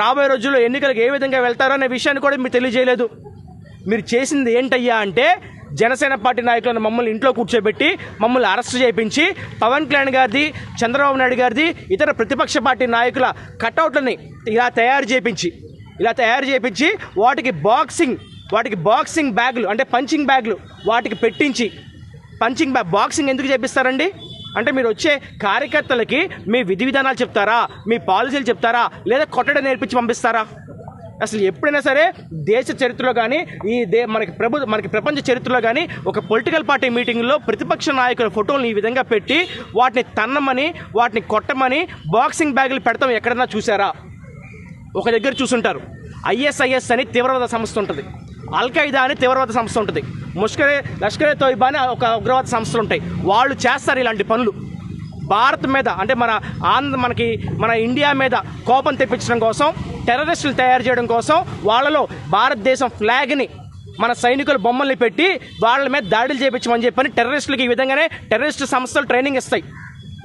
రాబోయే రోజుల్లో ఎన్నికలకు ఏ విధంగా వెళ్తారో అనే విషయాన్ని కూడా మీరు తెలియజేయలేదు. మీరు చేసింది ఏంటయ్యా అంటే జనసేన పార్టీ నాయకులను మమ్మల్ని ఇంట్లో కూర్చోబెట్టి మమ్మల్ని అరెస్ట్ చేయించి పవన్ కళ్యాణ్ గారిది, చంద్రబాబు నాయుడు గారిది, ఇతర ప్రతిపక్ష పార్టీ నాయకుల కటౌట్లని ఇలా తయారు చేయించి వాటికి బాక్సింగ్ బ్యాగులు అంటే పంచింగ్ బ్యాగులు వాటికి పెట్టించి బాక్సింగ్ ఎందుకు చేపిస్తారండి? అంటే మీరు వచ్చే కార్యకర్తలకి మీ విధి విధానాలు చెప్తారా, మీ పాలసీలు చెప్తారా, లేదా కొట్టడం నేర్పించి పంపిస్తారా? అసలు ఎప్పుడైనా సరే దేశ చరిత్రలో కానీ మనకి ప్రపంచ చరిత్రలో కానీ ఒక పొలిటికల్ పార్టీ మీటింగ్లో ప్రతిపక్ష నాయకుల ఫోటోలను ఈ విధంగా పెట్టి వాటిని తన్నమని, వాటిని కొట్టమని బాక్సింగ్ బ్యాగులు పెడతాం ఎక్కడన్నా చూసారా? ఒక దగ్గర చూసుంటారు. ISIS అని తీవ్రవాద సంస్థ ఉంటుంది, అల్ఖైదా అని తీవ్రవాద సంస్థ ఉంటుంది, లష్కరే తోయిబా అని ఒక ఉగ్రవాద సంస్థలు ఉంటాయి. వాళ్ళు చేస్తారు ఇలాంటి పనులు. భారత్ మీద అంటే మన ఇండియా మీద కోపం తెప్పించడం కోసం, టెర్రరిస్టులు తయారు చేయడం కోసం వాళ్ళలో భారతదేశం ఫ్లాగ్ని మన సైనికుల బొమ్మల్ని పెట్టి వాళ్ళ మీద దాడులు చేయించమని చెప్పని టెర్రరిస్టులకి ఈ విధంగానే టెర్రరిస్ట్ సంస్థలు ట్రైనింగ్ ఇస్తాయి.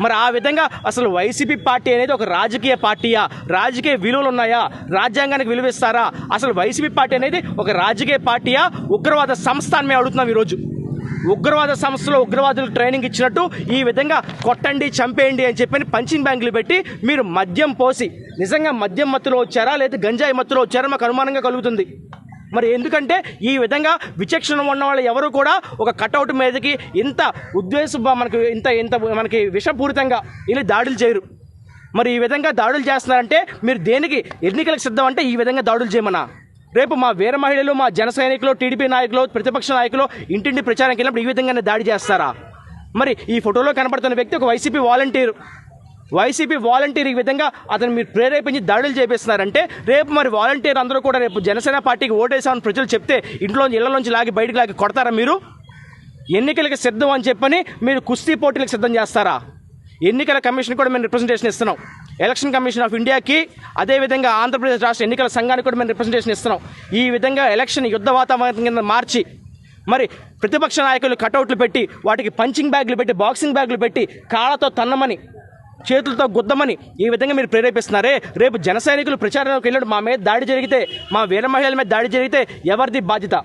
మరి ఆ విధంగా అసలు వైసీపీ పార్టీ అనేది ఒక రాజకీయ పార్టీయా? రాజకీయ విలువలు ఉన్నాయా? రాజ్యాంగానికి విలువిస్తారా? అసలు వైసీపీ పార్టీ అనేది ఒక రాజకీయ పార్టీయా, ఉగ్రవాద సంస్థ అని మేము అడుగుతున్నాం. ఈరోజు ఉగ్రవాద సంస్థలో ఉగ్రవాదులకు ట్రైనింగ్ ఇచ్చినట్టు ఈ విధంగా కొట్టండి, చంపేయండి అని చెప్పని పంచింగ్ బ్యాంకులు పెట్టి మీరు మద్యం పోసి నిజంగా మద్యం మత్తులో వచ్చారా లేదా గంజాయి మత్తులో వచ్చారా మాకు అనుమానంగా కలుగుతుంది. మరి ఎందుకంటే ఈ విధంగా విచక్షణ ఉన్న వాళ్ళు ఎవరు కూడా ఒక కటౌట్ మీదకి ఇంత మనకి విషపూరితంగా ఇలా దాడులు చేయరు. మరి ఈ విధంగా దాడులు చేస్తున్నారంటే మీరు దేనికి ఎన్నికలకు సిద్ధం అంటే ఈ విధంగా దాడులు చేయమన్నా? రేపు మా వీర మహిళలు, మా జన సైనికులు, టీడీపీ నాయకులు, ప్రతిపక్ష నాయకులు ఇంటింటి ప్రచారానికి వెళ్ళినప్పుడు ఈ విధంగానే దాడి చేస్తారా? మరి ఈ ఫోటోలో కనపడుతున్న వ్యక్తి ఒక వైసీపీ వాలంటీర్ ఈ విధంగా అతను మీరు ప్రేరేపించి దాడులు చేపిస్తున్నారంటే రేపు మరి వాలంటీర్ అందరూ కూడా రేపు జనసేన పార్టీకి ఓటేసామని ప్రజలు చెప్తే ఇళ్లలోంచి బయటికి లాగి కొడతారా? మీరు ఎన్నికలకు సిద్ధం అని చెప్పని మీరు కుస్తీ పోటీలకు సిద్ధం చేస్తారా? ఎన్నికల కమిషన్ కూడా మేము రిప్రజెంటేషన్ ఇస్తున్నాం. ఎలక్షన్ కమిషన్ ఆఫ్ ఇండియాకి, అదేవిధంగా ఆంధ్రప్రదేశ్ రాష్ట్ర ఎన్నికల సంఘానికి కూడా మేము రిప్రజెంటేషన్ ఇస్తున్నాం. ఈ విధంగా ఎలక్షన్ యుద్ధ వాతావరణం కింద మార్చి మరి ప్రతిపక్ష నాయకులు కటౌట్లు పెట్టి వాటికి పంచింగ్ బ్యాగులు పెట్టి బాక్సింగ్ బ్యాగులు పెట్టి కాళ్ళతో తన్నమని, చేతులతో గుద్దమని ఈ విధంగా మీరు ప్రేరేపిస్తున్నారే. రేపు జన సైనికులు ప్రచారంలోకి వెళ్ళాడు మా మీద దాడి జరిగితే, మా వీర మహిళల మీద దాడి జరిగితే ఎవరిది బాధ్యత?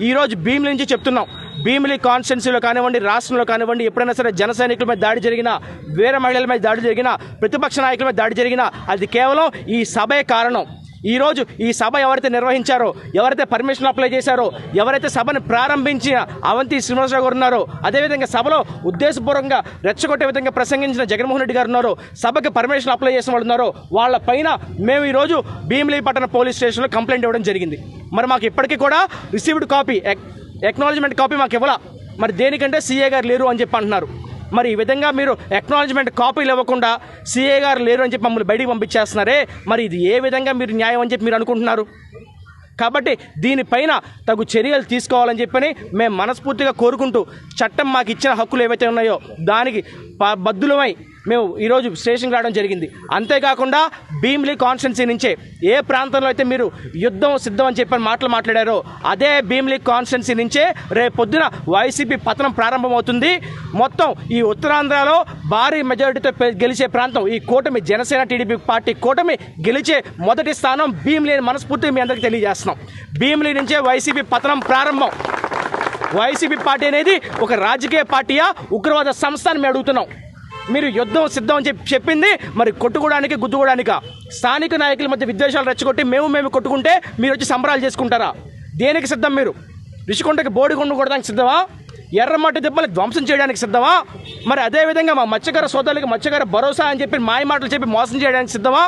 ఈరోజు భీమిలి నుంచి చెప్తున్నాం. భీమిలి కాన్స్టిట్యున్సీలో కానివ్వండి, రాష్ట్రంలో కానివ్వండి, ఎప్పుడైనా సరే జన సైనికుల మీద దాడి జరిగినా, వీర మహిళల మీద దాడి జరిగినా, ప్రతిపక్ష నాయకుల మీద దాడి జరిగినా అది కేవలం ఈ సభే కారణం. ఈరోజు ఈ సభ ఎవరైతే నిర్వహించారో, ఎవరైతే పర్మిషన్ అప్లై చేశారో, ఎవరైతే సభను ప్రారంభించిన అవంతి శ్రీనివాసరావు గారు ఉన్నారో, అదేవిధంగా సభలో ఉద్దేశపూర్వకంగా రెచ్చగొట్టే విధంగా ప్రసంగించిన జగన్మోహన్ రెడ్డి గారు ఉన్నారో, సభకి పర్మిషన్ అప్లై చేసిన వాళ్ళు ఉన్నారో, వాళ్ళ పైన మేము ఈరోజు భీమిలి పట్టణ పోలీస్ స్టేషన్లో కంప్లైంట్ ఇవ్వడం జరిగింది. మరి మాకు ఇప్పటికీ కూడా రిసీవ్డ్ కాపీ, ఎక్నాలజ్మెంట్ కాపీ మాకు ఇవ్వాల. మరి దేనికంటే సీఏ గారు లేరు అని చెప్పి అంటున్నారు. మరి ఈ విధంగా మీరు ఎక్నాలజ్మెంట్ కాపీలు ఇవ్వకుండా సీఏ గారు లేరు అని చెప్పి మమ్మల్ని బయటికి పంపించేస్తున్నారే. మరి ఇది ఏ విధంగా మీరు న్యాయం అని చెప్పి మీరు అనుకుంటున్నారు? కాబట్టి దీనిపైన తగు చర్యలు తీసుకోవాలని చెప్పని మేము మనస్ఫూర్తిగా కోరుకుంటూ, చట్టం మాకు ఇచ్చిన హక్కులు ఏవైతే ఉన్నాయో దానికి బద్దులమై మేము ఈరోజు స్టేషన్కి రావడం జరిగింది. అంతేకాకుండా భీమిలి కాన్స్టిట్యున్సీ నుంచే ఏ ప్రాంతంలో అయితే మీరు యుద్ధం సిద్ధం అని చెప్పని మాట్లాడారో అదే భీమిలి కాన్స్టిట్యున్సీ నుంచే రేపు పొద్దున వైసీపీ పతనం ప్రారంభమవుతుంది. మొత్తం ఈ ఉత్తరాంధ్రలో భారీ మెజారిటీతో గెలిచే ప్రాంతం ఈ కూటమి, జనసేన టీడీపీ పార్టీ కూటమి గెలిచే మొదటి స్థానం భీమిలి అని మనస్ఫూర్తిగా మీ అందరికీ తెలియజేస్తున్నాం. భీమిలి నుంచే వైసీపీ పతనం ప్రారంభం. వైసీపీ పార్టీ అనేది ఒక రాజకీయ పార్టీయా, ఉగ్రవాద సంస్థ అని మేము అడుగుతున్నాం. మీరు యుద్ధం సిద్ధం అని చెప్పింది మరి కొట్టుకోవడానికి, గుద్దుకోవడానికా? స్థానిక నాయకుల మధ్య విద్వేషాలు రెచ్చగొట్టి మేము కొట్టుకుంటే మీరు వచ్చి సంబరాలు చేసుకుంటారా? దేనికి సిద్ధం? మీరు రిషికొండకి బోడిగుండు కొట్టడానికి సిద్ధమా? ఎర్రమట్టి దెబ్బలు ధ్వంసం చేయడానికి సిద్ధమా? మరి అదేవిధంగా మా మత్స్యకార సోదరులకి మత్స్యకార భరోసా అని చెప్పి మాయ మాటలు చెప్పి మోసం చేయడానికి సిద్ధమా?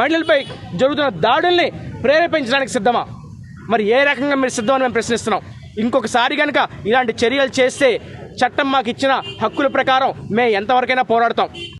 మహిళలపై జరుగుతున్న దాడుల్ని ప్రేరేపించడానికి సిద్ధమా? మరి ఏ రకంగా మీరు సిద్ధమని మేము ప్రశ్నిస్తున్నాం. ఇంకొకసారి కనుక ఇలాంటి చర్యలు చేస్తే చట్టం మాకు ఇచ్చిన హక్కుల ప్రకారం మేము ఎంతవరకైనా పోరాడతాం.